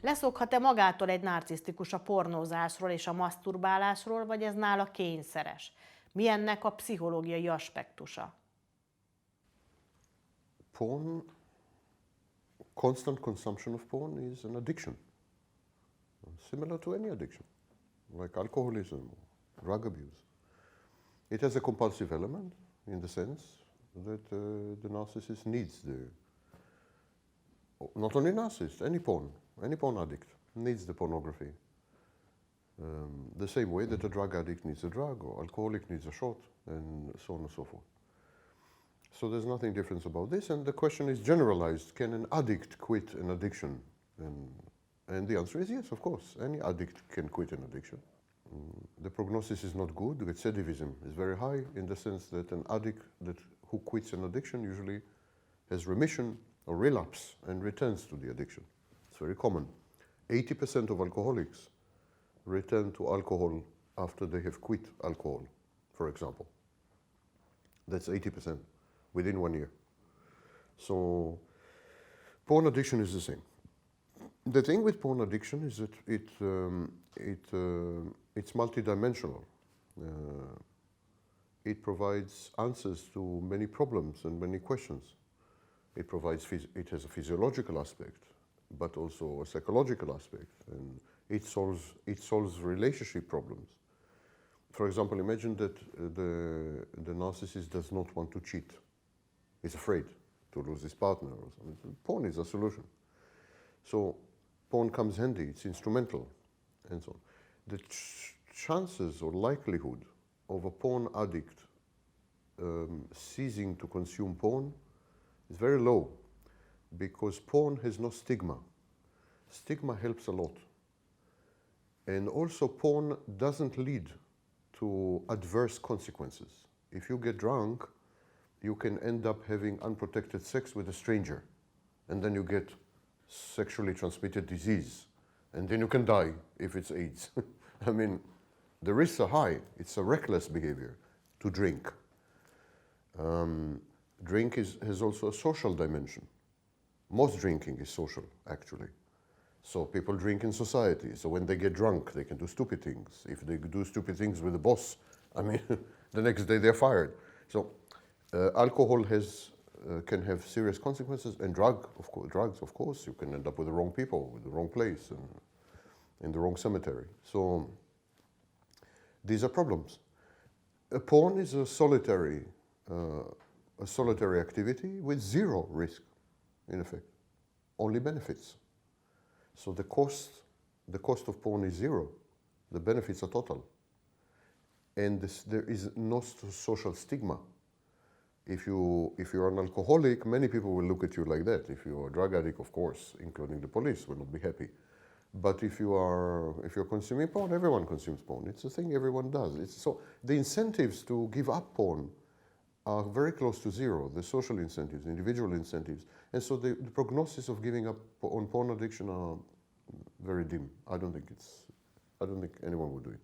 Leszokhat-e magától egy nárcisztikus a pornózásról és a maszturbálásról, vagy ez nála kényszeres? Mi ennek a pszichológiai aspektusa? Porn, constant consumption of porn is an addiction, similar to any addiction, like alcoholism or drug abuse. It has a compulsive element in the sense that the narcissist needs not only narcissist, any porn addict needs the pornography. The same way that a drug addict needs a drug, or alcoholic needs a shot, and so on and so forth. So there's nothing different about this, and the question is generalized. Can an addict quit an addiction? And the answer is yes, of course. Any addict can quit an addiction. The prognosis is not good. The recidivism is very high in the sense that an addict who quits an addiction usually has remission or relapse and returns to the addiction. It's very common. 80% of alcoholics return to alcohol after they have quit alcohol, for example. That's 80% within 1 year. So porn addiction is the same. The thing with porn addiction is that it's multidimensional. It provides answers to many problems and many questions. It has a physiological aspect, but also a psychological aspect, and it solves relationship problems. For example, imagine that the narcissist does not want to cheat. He's afraid to lose his partner or something. Porn is a solution. So porn comes handy, it's instrumental, and so on. The chances or likelihood of a porn addict ceasing to consume porn is very low, because porn has no stigma. Stigma helps a lot. And also porn doesn't lead to adverse consequences. If you get drunk, you can end up having unprotected sex with a stranger, and then you get sexually transmitted disease, and then you can die if it's AIDS. I mean, the risks are high. It's a reckless behavior to drink. Drink has also a social dimension. Most drinking is social, actually. So people drink in society. So when they get drunk, they can do stupid things. If they do stupid things with the boss, I mean, the next day they're fired. So alcohol can have serious consequences, and drugs, of course. You can end up with the wrong people, with the wrong place, and in the wrong cemetery. So these are problems. Porn is a solitary activity with zero risk, in effect, only benefits. So the cost of porn is zero. The benefits are total, and there is no social stigma. If you're an alcoholic, many people will look at you like that. If you're a drug addict, of course, including the police, will not be happy. But if you're consuming porn, everyone consumes porn. It's a thing everyone does. So the incentives to give up porn are very close to zero. The social incentives, individual incentives, and so the prognosis of giving up on porn addiction are very dim. I don't think anyone would do it.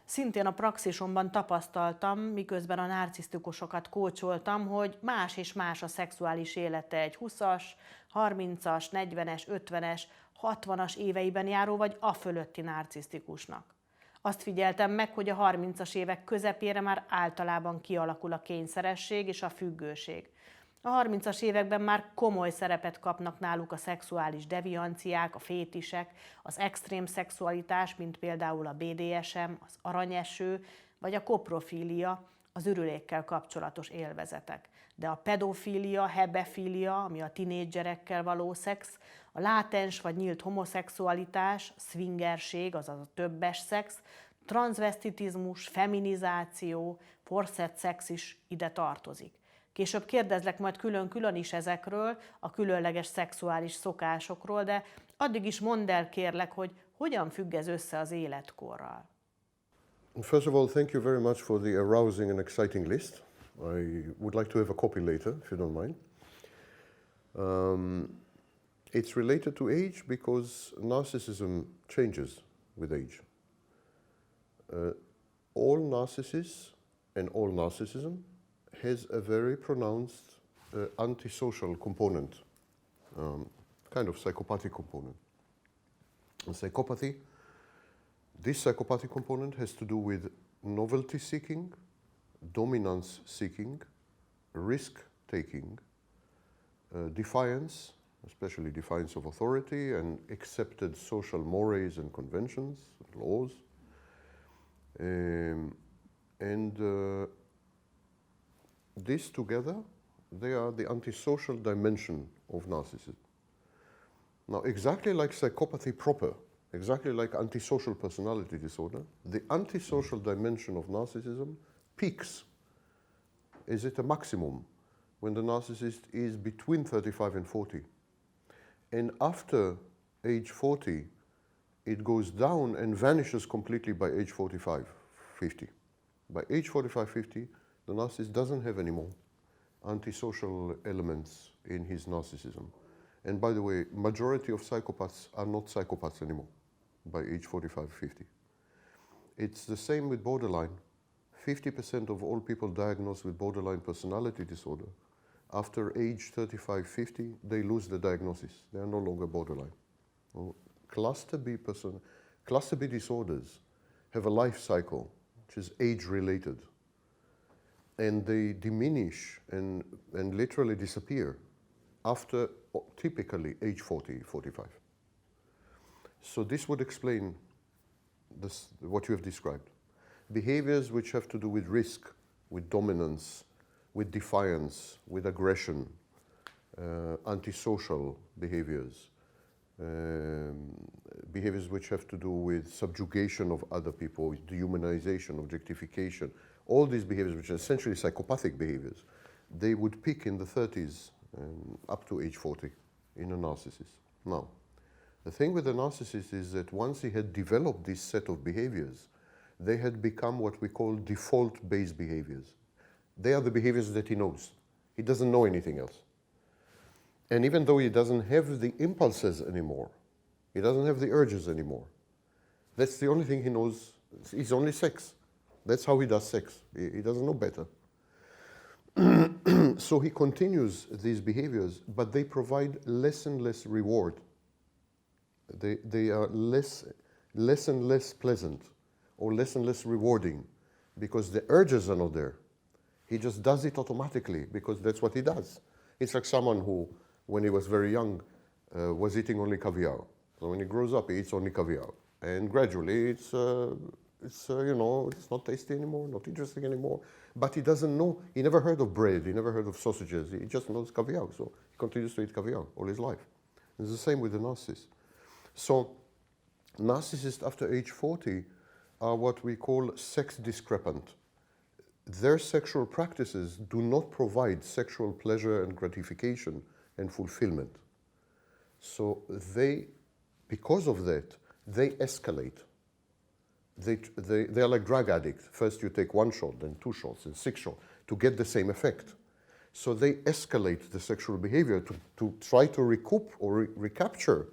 Szintén a praxisomban tapasztaltam, miközben a narcisztikusokat kócsoltam, hogy más és más a szexuális élete egy 20-as, 30-as, 40-es, 50-es, 60-as éveiben járó vagy afölötti narcisztikusnak. Azt figyeltem meg, hogy a 30-as évek közepére már általában kialakul a kényszeresség és a függőség. A 30-as években már komoly szerepet kapnak náluk a szexuális devianciák, a fétisek, az extrém szexualitás, mint például a BDSM, az aranyeső, vagy a koprofília, az ürülékkel kapcsolatos élvezetek. De a pedofília, hebefília, ami a tinédzserekkel való szex, a látens vagy nyílt homoszexualitás, swingerség, azaz a többes szex, transzvesztitizmus, feminizáció, forszett szex is ide tartozik. Később kérdezlek majd külön-külön is ezekről, a különleges szexuális szokásokról, de addig is mondd el, kérlek, hogy hogyan függ ez össze az életkorral. First of all, thank you very much for the arousing and exciting list. I would like to have a copy later, if you don't mind. It's related to age because narcissism changes with age. All narcissists and all narcissism has a very pronounced antisocial component, kind of psychopathic component. Psychopathy. This psychopathic component has to do with novelty seeking, dominance seeking, risk taking, defiance, especially defiance of authority and accepted social mores and conventions, laws. These together, they are the antisocial dimension of narcissism. Now, exactly like psychopathy proper, exactly like antisocial personality disorder, the antisocial dimension of narcissism peaks, is at a maximum, when the narcissist is between 35 and 40. And after age 40, it goes down and vanishes completely by age 45, 50. By age 45, 50, the narcissist doesn't have any more antisocial elements in his narcissism. And by the way, majority of psychopaths are not psychopaths anymore by age 45, 50. It's the same with borderline. 50% of all people diagnosed with borderline personality disorder, after age 35, 50, they lose the diagnosis. They are no longer borderline. Well, cluster B disorders have a life cycle, which is age-related. And they diminish and literally disappear after typically age 40, 45. So this would explain this, what you have described. Behaviors which have to do with risk, with dominance, with defiance, with aggression, antisocial behaviors, behaviors which have to do with subjugation of other people, dehumanization, objectification, all these behaviors which are essentially psychopathic behaviors, they would peak in the 30s up to age 40 in a narcissist. Now, the thing with a narcissist is that once he had developed this set of behaviors, they had become what we call default-based behaviors. They are the behaviors that he knows. He doesn't know anything else. And even though he doesn't have the impulses anymore, he doesn't have the urges anymore, that's the only thing he knows. It's only sex. That's how he does sex. He doesn't know better. So he continues these behaviors, but they provide less and less reward. They are less and less pleasant, or less and less rewarding, because the urges are not there. He just does it automatically because that's what he does. It's like someone who, when he was very young, was eating only caviar. So when he grows up, he eats only caviar. And gradually, it's not tasty anymore, not interesting anymore. But he doesn't know, he never heard of bread, he never heard of sausages, he just knows caviar. So he continues to eat caviar all his life. It's the same with the narcissist. So narcissists after age 40 are what we call sex discrepant. Their sexual practices do not provide sexual pleasure and gratification and fulfillment. So they, because of that, they escalate. They are like drug addicts. First you take 1 shot, then 2 shots, then 6 shots to get the same effect. So they escalate the sexual behavior to try to recoup or recapture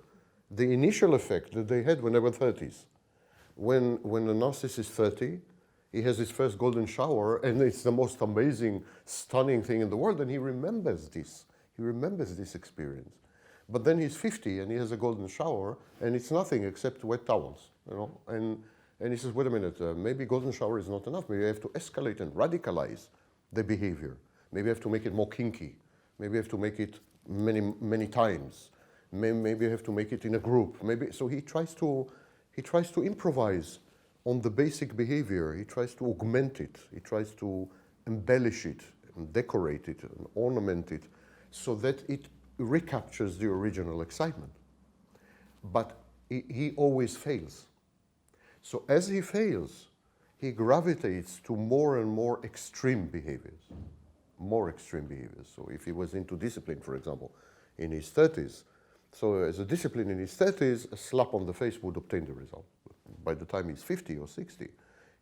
the initial effect that they had when they were 30s. When a narcissist is 30, he has his first golden shower, and it's the most amazing, stunning thing in the world, and he remembers this. He remembers this experience. But then he's 50, and he has a golden shower, and it's nothing except wet towels, And he says, wait a minute, maybe golden shower is not enough. Maybe I have to escalate and radicalize the behavior. Maybe I have to make it more kinky. Maybe I have to make it many, many times. Maybe I have to make it in a group. So he tries to improvise on the basic behavior. He tries to augment it. He tries to embellish it, and decorate it, and ornament it, so that it recaptures the original excitement. But he always fails. So as he fails, he gravitates to more and more extreme behaviors. More extreme behaviors. So if he was into discipline, for example, in his 30s, so as a discipline in his 30s, a slap on the face would obtain the result. By the time he's 50 or 60,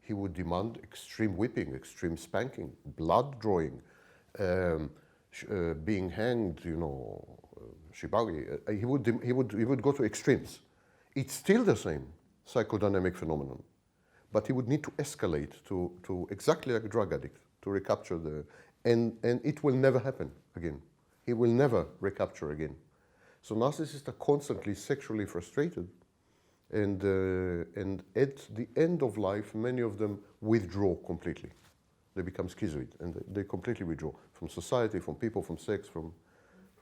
he would demand extreme whipping, extreme spanking, blood drawing, being hanged, shibari. He would go to extremes. It's still the same psychodynamic phenomenon, but he would need to escalate to exactly like a drug addict to recapture and it will never happen again. He will never recapture again. So narcissists are constantly sexually frustrated, And at the end of life, many of them withdraw completely. They become schizoid, and they completely withdraw from society, from people, from sex, from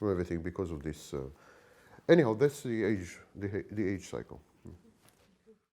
everything because of this. Anyhow, that's the age cycle.